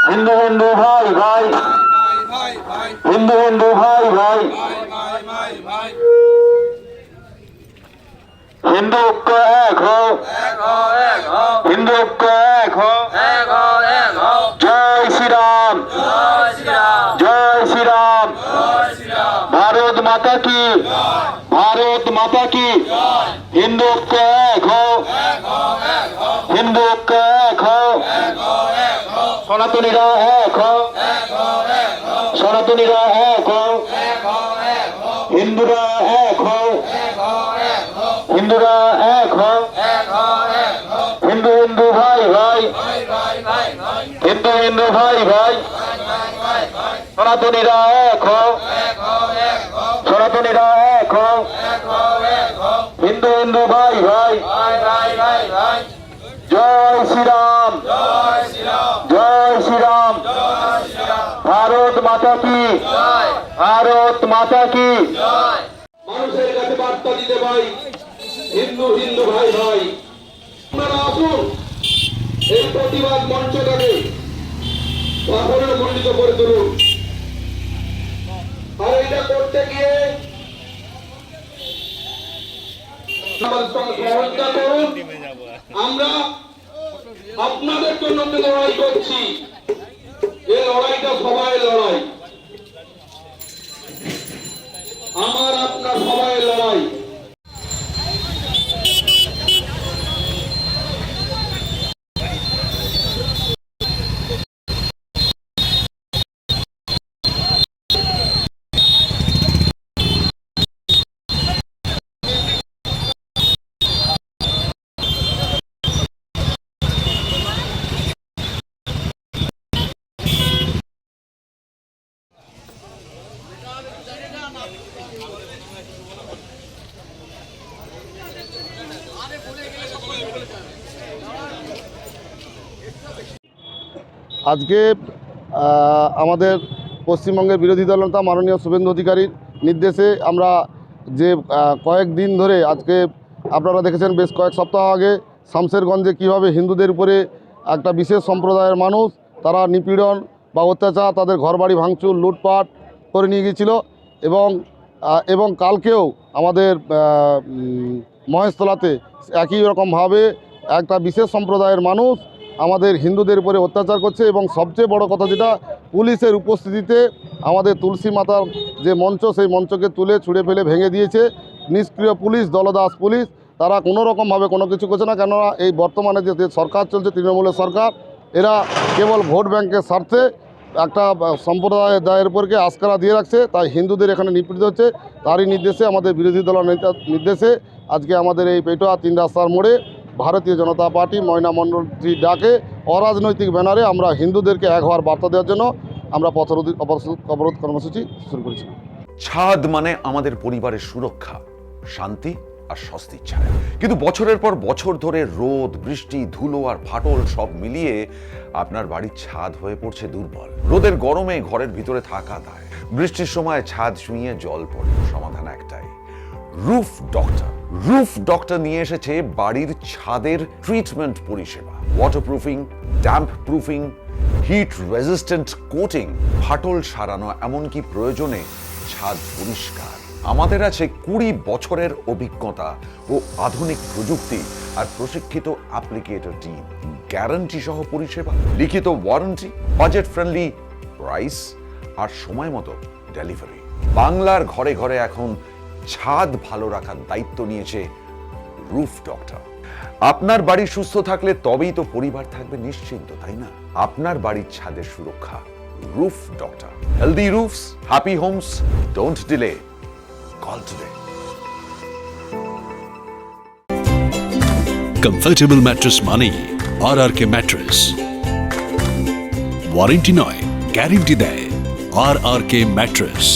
হিন্দু হিন্দু ভাই ভাই, হিন্দু হিন্দু ভাই ভাই, হিন্দু ঐক্য এক হো, হিন্দু ঐক্য এক হো। জয় শ্রীরাম, জয় শ্রীরাম। ভারত মাতা কি, ভারত মাতা কি। হিন্দু ঐক্য এক হো, হিন্দু ঐক্য এক হো। সনাতনীরা এক হো, সনাতনীরা এক হো। হিন্দুরা এক হো, হিন্দুরা এক হো। হিন্দু হিন্দু ভাই ভাই, হিন্দু হিন্দু ভাই ভাই। সনাতনীরা এক হো, সনাতনীরা এক হো। হিন্দু হিন্দু ভাই ভাই। জয় শ্রীরাম, জয় শ্রীরাম। ভারত মাতা কি, ভারত মাতা কি। মানুষের কাছে বার্তা দিতে ভাই, হিন্দু হিন্দু ভাই ভাই, আপনারা আসুন এই প্রতিবাদ মঞ্চটাকে সাফল্য মণ্ডিত করে তুলুন। আর এটা করতে গিয়ে সহযোগিতা করুন। আমরা আপনাদের জন্য লড়াই করছি, এই লড়াইটা সবাই লড়াই, আমার আপনার সবাই লড়াই। আজকে আমাদের পশ্চিমবঙ্গের বিরোধী দলনেতা মাননীয় শুভেন্দু অধিকারীর নির্দেশে আমরা যে কয়েকদিন ধরে আজকে আপনারা দেখেছেন বেশ কয়েক সপ্তাহ আগে শামশেরগঞ্জে কীভাবে হিন্দুদের উপরে একটা বিশেষ সম্প্রদায়ের মানুষ তারা নিপীড়ন বা অত্যাচার, তাদের ঘরবাড়ি ভাঙচুর লুটপাট করে নিয়ে গিয়েছিল। এবং কালকেও আমাদের মহেশতলাতে একই রকমভাবে একটা বিশেষ সম্প্রদায়ের মানুষ আমাদের হিন্দুদের উপরে অত্যাচার করছে। এবং সবচেয়ে বড় কথা যেটা, পুলিশের উপস্থিতিতে আমাদের তুলসী মাতার যে মঞ্চ, সেই মঞ্চকে তুলে ছুঁড়ে ফেলে ভেঙে দিয়েছে নিষ্ক্রিয় পুলিশ, দলদাস পুলিশ। তারা কোনো রকমভাবে কোনো কিছু করছে না, কেননা এই বর্তমানে যে সরকার চলছে তৃণমূলের সরকার, এরা কেবল ভোট ব্যাংকের স্বার্থে একটা সম্প্রদায়ের উপরকে আস্কারা দিয়ে রাখছে। তাই হিন্দুদের এখানে নিপীড়িত হচ্ছে। তারই নির্দেশে, আমাদের বিরোধী দলের নেতার নির্দেশে আজকে আমাদের এই পেটোয়া 3 রাস্তার মোড়ে ভারতীয় জনতা পার্টি ময়না মণ্ডলটির ডাকে অরাজনৈতিক ব্যানারে আমরা হিন্দুদেরকে এক হওয়ার বার্তা দেওয়ার জন্য আমরা পথ অবরোধ কর্মসূচি শুরু করেছি। ছাদ মানে আমাদের পরিবারের সুরক্ষা, শান্তি আর স্বস্তির ছায়া। কিন্তু বছরের পর বছর ধরে রোদ, বৃষ্টি, ধুলো আর ফাটল সব মিলিয়ে আপনার বাড়ির ছাদ হয়ে পড়ছে দুর্বল। রোদের গরমে ঘরের ভিতরে থাকা দায়, বৃষ্টির সময় ছাদ ছুঁয়ে জল পড়ে। সমাধান একটাই, রুফ ডক্টর। রুফ ডক্টর নিয়ে এসেছে বাড়ির ছাদের ট্রিটমেন্ট পরিষেবা। Waterproofing, damp proofing, hit resistant coating, ফাটল সারানো, এমনকি প্রয়োজনে ছাদ পরিষ্কার। আমাদের আছে 20 বছরের অভিজ্ঞতা ও আধুনিক প্রযুক্তি আর প্রশিক্ষিত অ্যাপ্লিকেটর টিম। গ্যারান্টি সহ পরিষেবা, লিখিত ওয়ারেন্টি, বাজেট ফ্রেন্ডলি প্রাইস আর সময় মতো ডেলিভারি। বাংলার ঘরে ঘরে এখন ছাদ ভালো রাখার দায়িত্ব নিয়েছে রুফ ডক্টর। আপনার বাড়ি সুস্থ থাকলে তবেই তো পরিবার থাকবে নিশ্চিন্ত, তাই না? আপনার বাড়ির ছাদের সুরক্ষা, roof doctor. Healthy roofs, happy homes, don't delay, call today. Comfortable mattress মানেই RRK ম্যাট্রেস। ওয়ারেন্টি নয়, গ্যারেন্টি দেয় RRK ম্যাট্রেস।